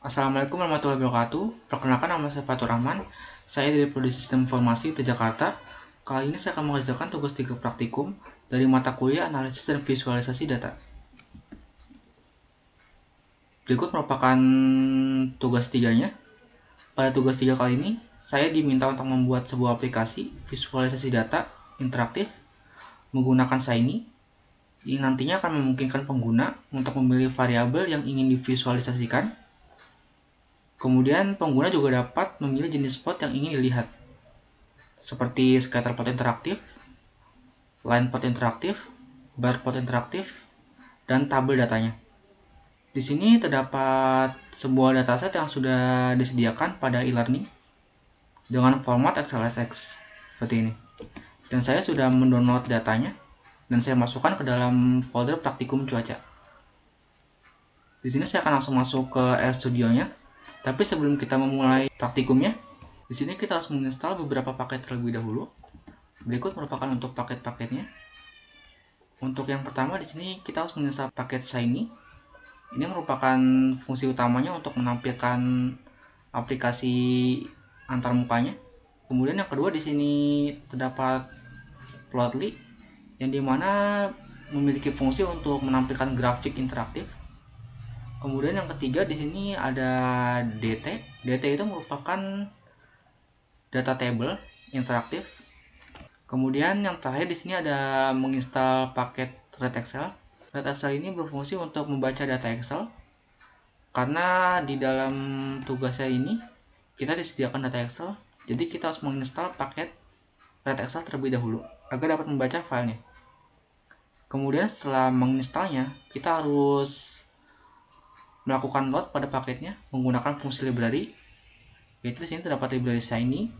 Assalamualaikum warahmatullahi wabarakatuh. Perkenalkan, nama saya Fatur Rahman. Saya dari Prodi Sistem Informasi di Jakarta. Kali ini saya akan mengerjakan tugas 3 praktikum dari mata kuliah Analisis dan Visualisasi Data. Berikut merupakan tugas 3-nya. Pada tugas 3 kali ini, saya diminta untuk membuat sebuah aplikasi visualisasi data interaktif menggunakan Shiny yang nantinya akan memungkinkan pengguna untuk memilih variabel yang ingin divisualisasikan. Kemudian pengguna juga dapat memilih jenis plot yang ingin dilihat, seperti scatter plot interaktif, line plot interaktif, bar plot interaktif, dan tabel datanya. Di sini terdapat sebuah dataset yang sudah disediakan pada e-learning dengan format XLSX seperti ini. Dan saya sudah mendownload datanya dan saya masukkan ke dalam folder praktikum cuaca. Di sini saya akan langsung masuk ke RStudio-nya. Tapi sebelum kita memulai praktikumnya, di sini kita harus menginstal beberapa paket terlebih dahulu. Berikut merupakan untuk paket-paketnya. Untuk yang pertama di sini kita harus menginstal paket Shiny. Ini merupakan fungsi utamanya untuk menampilkan aplikasi antarmukanya. Kemudian yang kedua di sini terdapat Plotly, yang dimana memiliki fungsi untuk menampilkan grafik interaktif. Kemudian yang ketiga di sini ada DT. DT itu merupakan data table interaktif. Kemudian yang terakhir di sini ada menginstal paket RedExcel. RedExcel ini berfungsi untuk membaca data Excel. Karena di dalam tugasnya ini kita disediakan data Excel, jadi kita harus menginstal paket RedExcel terlebih dahulu agar dapat membaca filenya. Kemudian setelah menginstalnya, kita harus melakukan load pada paketnya menggunakan fungsi library, yaitu di sini terdapat library Shiny,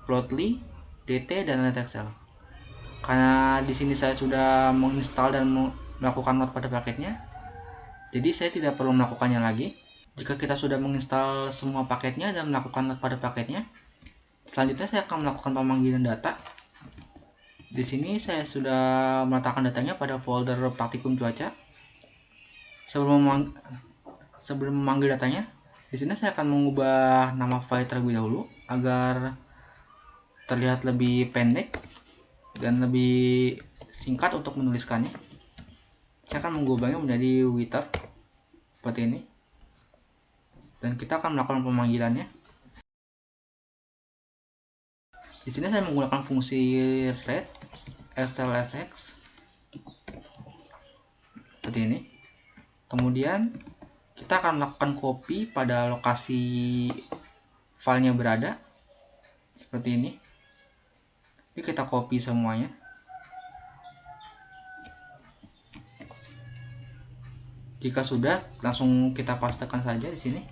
Plotly, DT, dan RedExcel. Karena di sini saya sudah menginstal dan melakukan load pada paketnya, jadi saya tidak perlu melakukannya lagi. Jika kita sudah menginstal semua paketnya dan melakukan load pada paketnya, selanjutnya saya akan melakukan pemanggilan data. Di sini saya sudah meletakkan datanya pada folder praktikum cuaca. Sebelum memanggil datanya, di sini saya akan mengubah nama file terlebih dahulu agar terlihat lebih pendek dan lebih singkat untuk menuliskannya. Saya akan mengubahnya menjadi wither seperti ini. Dan kita akan melakukan pemanggilannya. Di sini saya menggunakan fungsi read XLSX seperti ini. Kemudian kita akan melakukan copy pada lokasi filenya berada seperti ini. Jadi kita copy semuanya. Jika sudah, langsung kita pastekan saja di sini.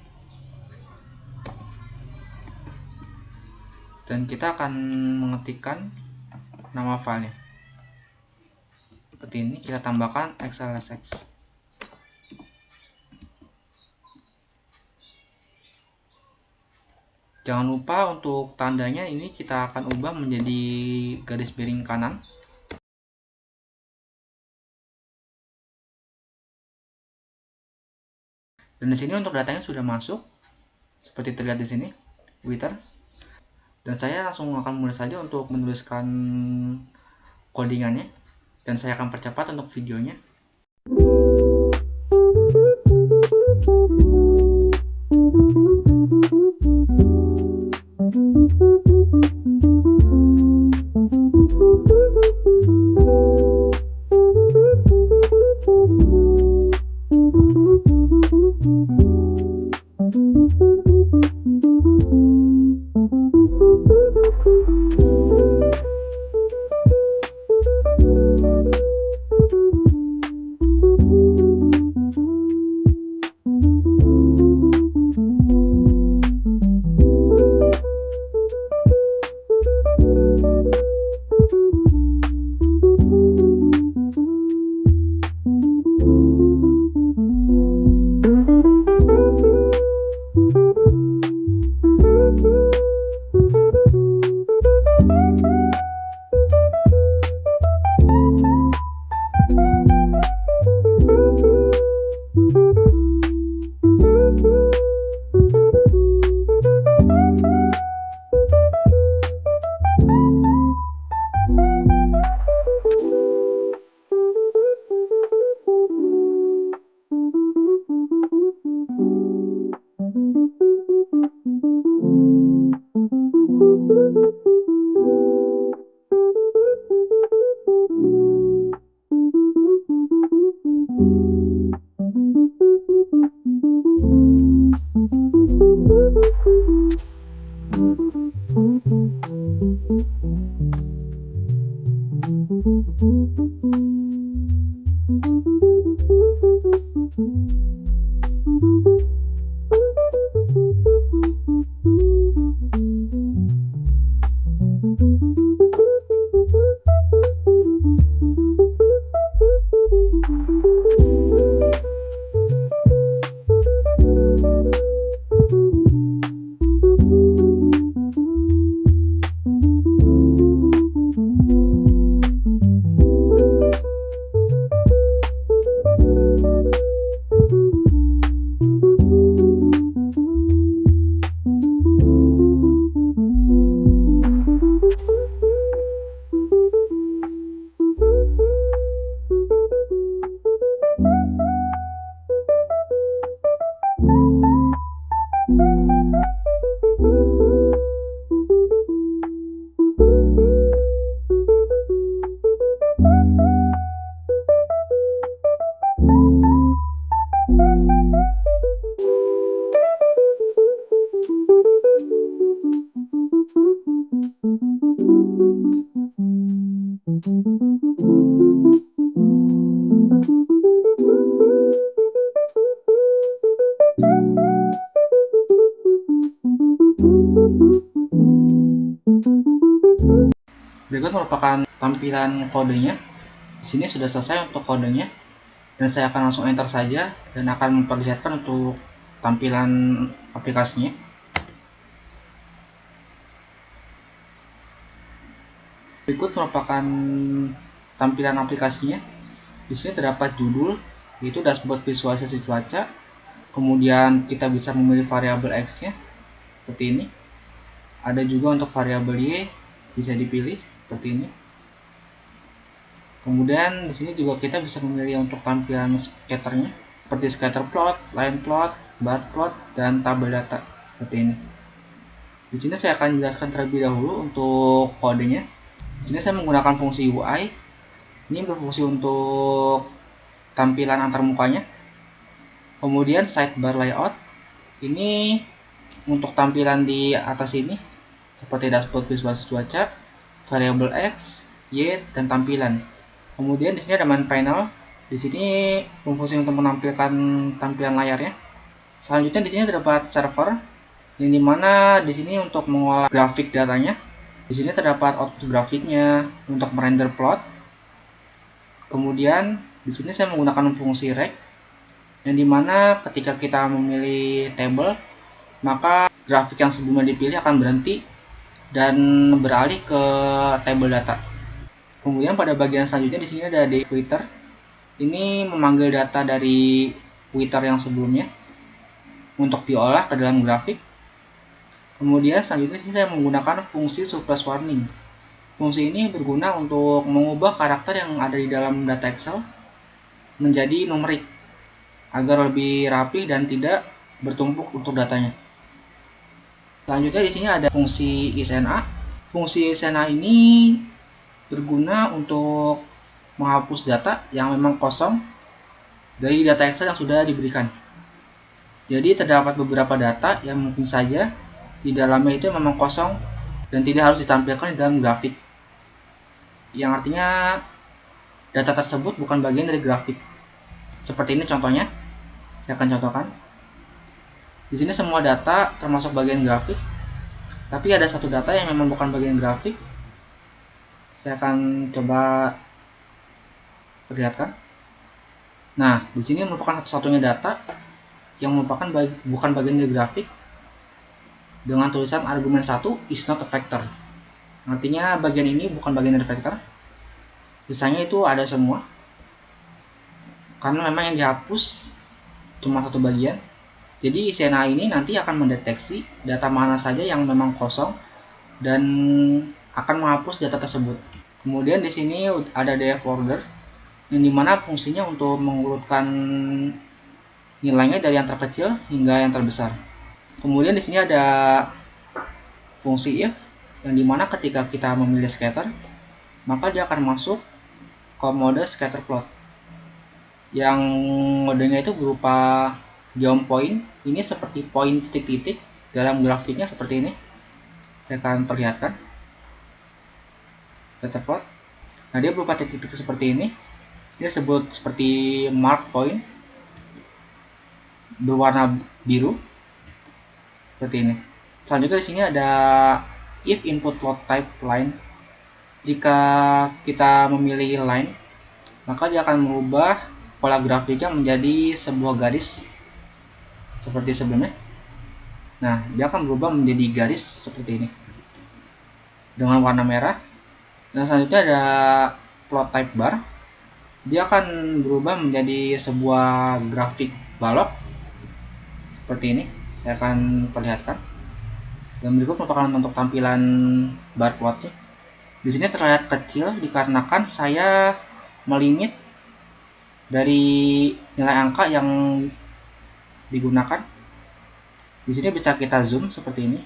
Dan kita akan mengetikkan nama filenya. Seperti ini, kita tambahkan XLSX. Jangan lupa untuk tandanya ini kita akan ubah menjadi garis miring kanan. Dan di sini untuk datanya sudah masuk, seperti terlihat di sini, wither. Dan saya langsung akan mulai saja untuk menuliskan codingannya. Dan saya akan percepat untuk videonya. Berikut merupakan tampilan kodenya. Di sini sudah selesai untuk kodenya, dan saya akan langsung enter saja dan akan memperlihatkan untuk tampilan aplikasinya. Berikut merupakan tampilan aplikasinya. Di sini terdapat judul, yaitu dashboard visualisasi cuaca. Kemudian kita bisa memilih variabel X-nya seperti ini. Ada juga untuk variabel Y bisa dipilih seperti ini. Kemudian di sini juga kita bisa memilih untuk tampilan scatternya seperti scatter plot, line plot, bar plot, dan tabel data seperti ini. Di sini saya akan jelaskan terlebih dahulu untuk kodenya. Di sini saya menggunakan fungsi UI. Ini berfungsi untuk tampilan antarmukanya. Kemudian sidebar layout. Ini untuk tampilan di atas ini seperti dashboard visualisasi cuaca, variabel X, Y, dan tampilan. Kemudian di sini ada main panel. Di sini berfungsi untuk menampilkan tampilan layarnya. Selanjutnya di sini terdapat server, yang dimana di sini untuk mengolah grafik datanya. Di sini terdapat output grafiknya untuk merender plot. Kemudian di sini saya menggunakan fungsi rect, yang dimana ketika kita memilih table, maka grafik yang sebelumnya dipilih akan berhenti dan beralih ke table data. Kemudian pada bagian selanjutnya di sini ada defuiter. Ini memanggil data dari Twitter yang sebelumnya untuk diolah ke dalam grafik. Kemudian selanjutnya sini saya menggunakan fungsi surplus warning. Fungsi ini berguna untuk mengubah karakter yang ada di dalam data Excel menjadi numerik agar lebih rapi dan tidak bertumpuk untuk datanya. Selanjutnya di sini ada fungsi isNA. Fungsi isNA ini berguna untuk menghapus data yang memang kosong dari data Excel yang sudah diberikan. Jadi terdapat beberapa data yang mungkin saja di dalamnya itu memang kosong dan tidak harus ditampilkan di dalam grafik, yang artinya data tersebut bukan bagian dari grafik. Seperti ini contohnya, saya akan contohkan. Di sini semua data termasuk bagian grafik, tapi ada satu data yang memang bukan bagian grafik. Saya akan coba perlihatkan. Nah, di sini merupakan satu-satunya data yang merupakan bukan bagian dari grafik, dengan tulisan argumen 1 is not a vector. Artinya bagian ini bukan bagian dari vector. Sisanya itu ada semua. Karena memang yang dihapus cuma satu bagian. Jadi isNA ini nanti akan mendeteksi data mana saja yang memang kosong dan akan menghapus data tersebut. Kemudian di sini ada df order, yang dimana fungsinya untuk mengurutkan nilainya dari yang terkecil hingga yang terbesar. Kemudian di sini ada fungsi if, yang dimana ketika kita memilih scatter, maka dia akan masuk ke mode scatter plot, yang modenya itu berupa geom point ini seperti poin titik-titik dalam grafiknya seperti ini. Saya akan perlihatkan scatter plot. Nah, dia berupa titik-titik seperti ini. Dia disebut seperti mark point berwarna biru seperti ini. Selanjutnya di sini ada if input plot type line. Jika kita memilih line, maka dia akan merubah pola grafiknya menjadi sebuah garis seperti sebelumnya. Nah, dia akan berubah menjadi garis seperti ini dengan warna merah. Dan selanjutnya ada plot type bar. Dia akan berubah menjadi sebuah grafik balok seperti ini. Saya akan perlihatkan. Dan berikut merupakan untuk tampilan bar plotnya. Di sini terlihat kecil dikarenakan saya melimit dari nilai angka yang digunakan. Di sini bisa kita zoom seperti ini.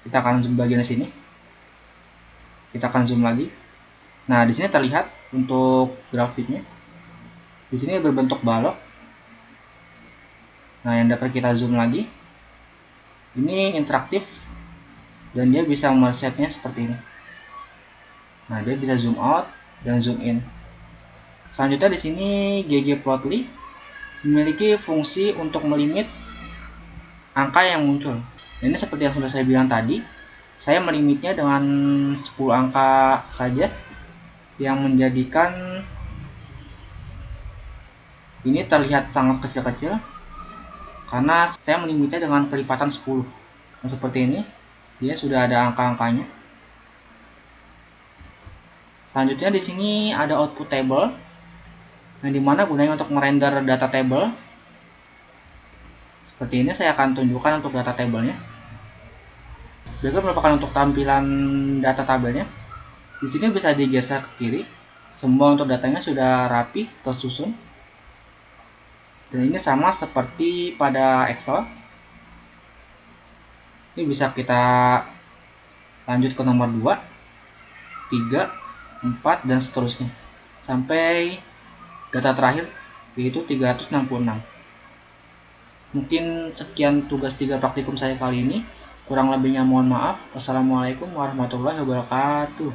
Kita akan zoom bagian sini. Kita akan zoom lagi. Nah, di sini terlihat untuk grafiknya. Di sini berbentuk balok. Nah, yang dapat kita zoom lagi. Ini interaktif dan dia bisa mesetnya seperti ini. Nah, dia bisa zoom out dan zoom in. Selanjutnya di sini ggplotly memiliki fungsi untuk melimit angka yang muncul. Ini seperti yang sudah saya bilang tadi, saya melimitnya dengan 10 angka saja, yang menjadikan ini terlihat sangat kecil-kecil karena saya melimitnya dengan kelipatan 10. Nah, seperti ini, dia sudah ada angka-angkanya. Selanjutnya di sini ada output table, yang dimana gunanya untuk merender data table. Seperti ini saya akan tunjukkan untuk data tabelnya. Berikut merupakan untuk tampilan data tabelnya. Di sini bisa digeser ke kiri. Semua untuk datanya sudah rapi tersusun. Dan ini sama seperti pada Excel. Ini bisa kita lanjut ke nomor 2, 3, 4 dan seterusnya sampai data terakhir yaitu 366. Mungkin sekian tugas 3 praktikum saya kali ini. Kurang lebihnya mohon maaf. Wassalamualaikum warahmatullahi wabarakatuh.